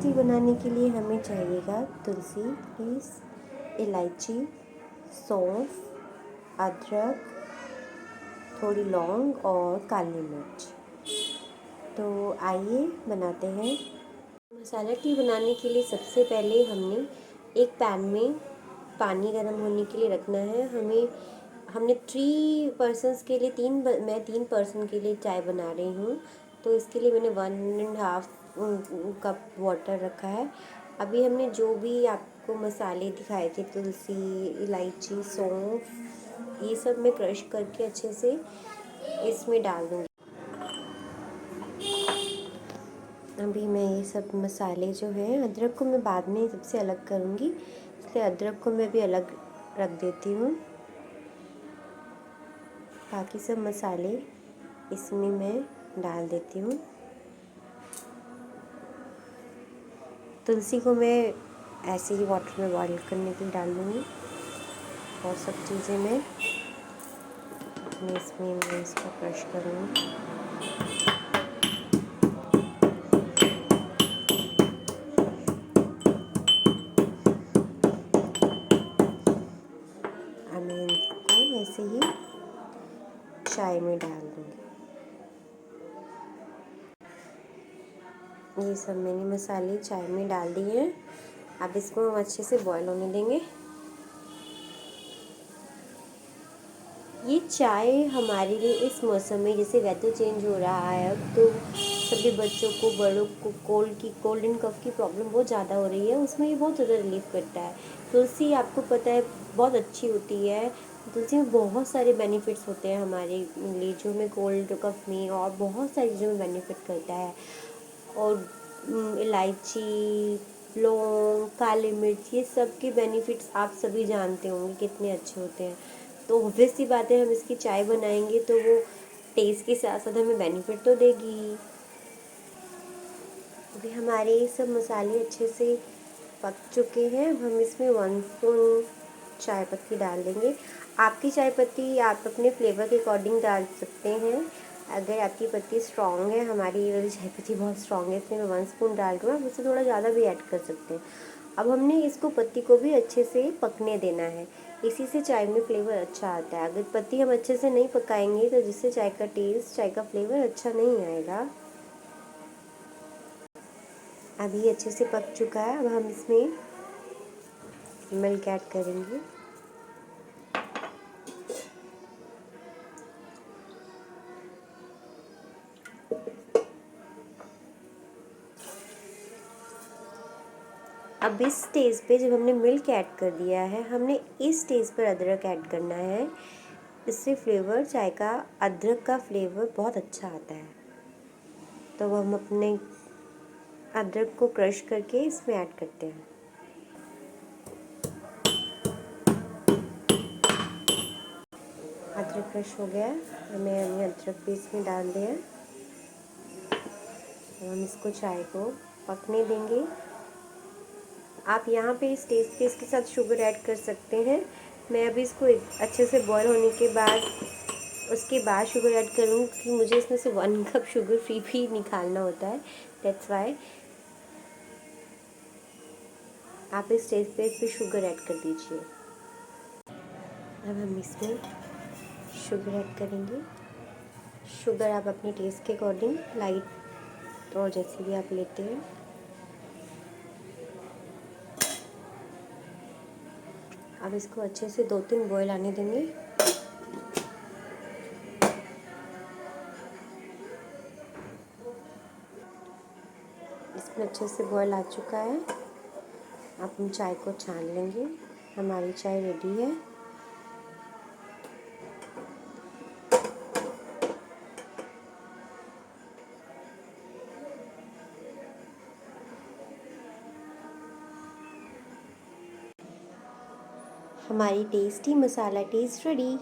T बनाने के लिए हमें चाहिएगा तुलसी लीव्स, इलायची, सौंफ, अदरक, थोड़ी लौंग और काली मिर्च। तो आइए बनाते हैं। मसाला टी बनाने के लिए सबसे पहले हमने एक पैन में पानी गर्म होने के लिए रखना है। हमने 3 पर्सन्स के लिए मैं 3 पर्सन के लिए चाय बना रही हूँ, तो इसके लिए मैंने 1.5 कप वाटर रखा है। अभी हमने जो भी आपको मसाले दिखाए थे, तुलसी, इलायची, सौंफ, ये सब मैं क्रश करके अच्छे से इसमें डाल दूँगी। अभी मैं ये सब मसाले जो हैं, अदरक को मैं बाद में सबसे अलग करूँगी, इसलिए अदरक को मैं भी अलग रख देती हूँ। बाकी सब मसाले इसमें मैं डाल देती हूँ। तुलसी को मैं ऐसे ही वाटर में बॉईल करने के लिए डाल दूँगी और सब चीज़ें मैं इसको क्रश करूँगी। मैं इसको ऐसे ही चाय में डाल दूँगी। ये सब मैंने मसाले चाय में डाल दिए हैं। अब इसको हम अच्छे से बॉईल होने देंगे। ये चाय हमारे लिए इस मौसम में, जैसे वेदर चेंज हो रहा है अब, तो सभी बच्चों को, बड़ों को कोल्ड एंड कफ की प्रॉब्लम बहुत ज़्यादा हो रही है, उसमें ये बहुत ज़्यादा रिलीफ करता है। तुलसी आपको पता है बहुत अच्छी होती है। तुलसी में बहुत सारे बेनिफिट्स होते हैं हमारे लिए, जो हमें कोल्ड कफ में और बहुत सारी चीज़ों में बेनिफिट करता है। और इलायची, लौंग, काली मिर्च, ये सब के बेनिफिट्स आप सभी जानते होंगे कितने अच्छे होते हैं। तो ऑब्वियस सी बात है, हम इसकी चाय बनाएंगे तो वो टेस्ट के साथ साथ हमें बेनिफिट तो देगी ही। अभी हमारे ये सब मसाले अच्छे से पक चुके हैं। हम इसमें 1 स्पून चाय पत्ती डाल देंगे। आपकी चाय पत्ती आप अपने फ्लेवर के अकॉर्डिंग डाल सकते हैं। अगर आपकी पत्ती स्ट्रॉन्ग है, हमारी ये वाली चाय पत्ती बहुत स्ट्रॉन्ग है, इसलिए मैं 1 स्पून डाल रही हूँ। आप उससे थोड़ा ज़्यादा भी ऐड कर सकते हैं। अब हमने इसको पत्ती को भी अच्छे से पकने देना है, इसी से चाय में फ्लेवर अच्छा आता है। अगर पत्ती हम अच्छे से नहीं पकाएंगे तो जिससे चाय का टेस्ट, चाय का फ्लेवर अच्छा नहीं आएगा। अभी अच्छे से पक चुका है। अब हम इसमें मिल्क ऐड करेंगे। अब इस स्टेज पे जब हमने मिल्क ऐड कर दिया है, हमने इस स्टेज पर अदरक ऐड करना है। इससे फ्लेवर, चाय का अदरक का फ्लेवर बहुत अच्छा आता है। तो हम अपने अदरक को क्रश करके इसमें ऐड करते हैं। अदरक क्रश हो गया, हमें अदरक भी इसमें डाल दिया। हम इसको, चाय को पकने देंगे। आप यहाँ पे इस टेस्ट पे इसके साथ शुगर ऐड कर सकते हैं। मैं अभी इसको अच्छे से बॉईल होने के बाद, उसके बाद शुगर ऐड करूँगी, क्योंकि मुझे इसमें से 1 कप शुगर फ्री भी निकालना होता है, दैट्स वाई। आप इस टेस्ट पे इस पर शुगर ऐड कर दीजिए। अब हम इसमें शुगर ऐड करेंगे। शुगर आप अपने टेस्ट के अकॉर्डिंग लाइट और जैसे भी आप लेते हैं। अब इसको अच्छे से 2-3 बॉईल आने देंगे। इसमें अच्छे से बॉईल आ चुका है। अब हम चाय को छान लेंगे। हमारी चाय रेडी है। हमारी टेस्टी मसाला टी रेडी।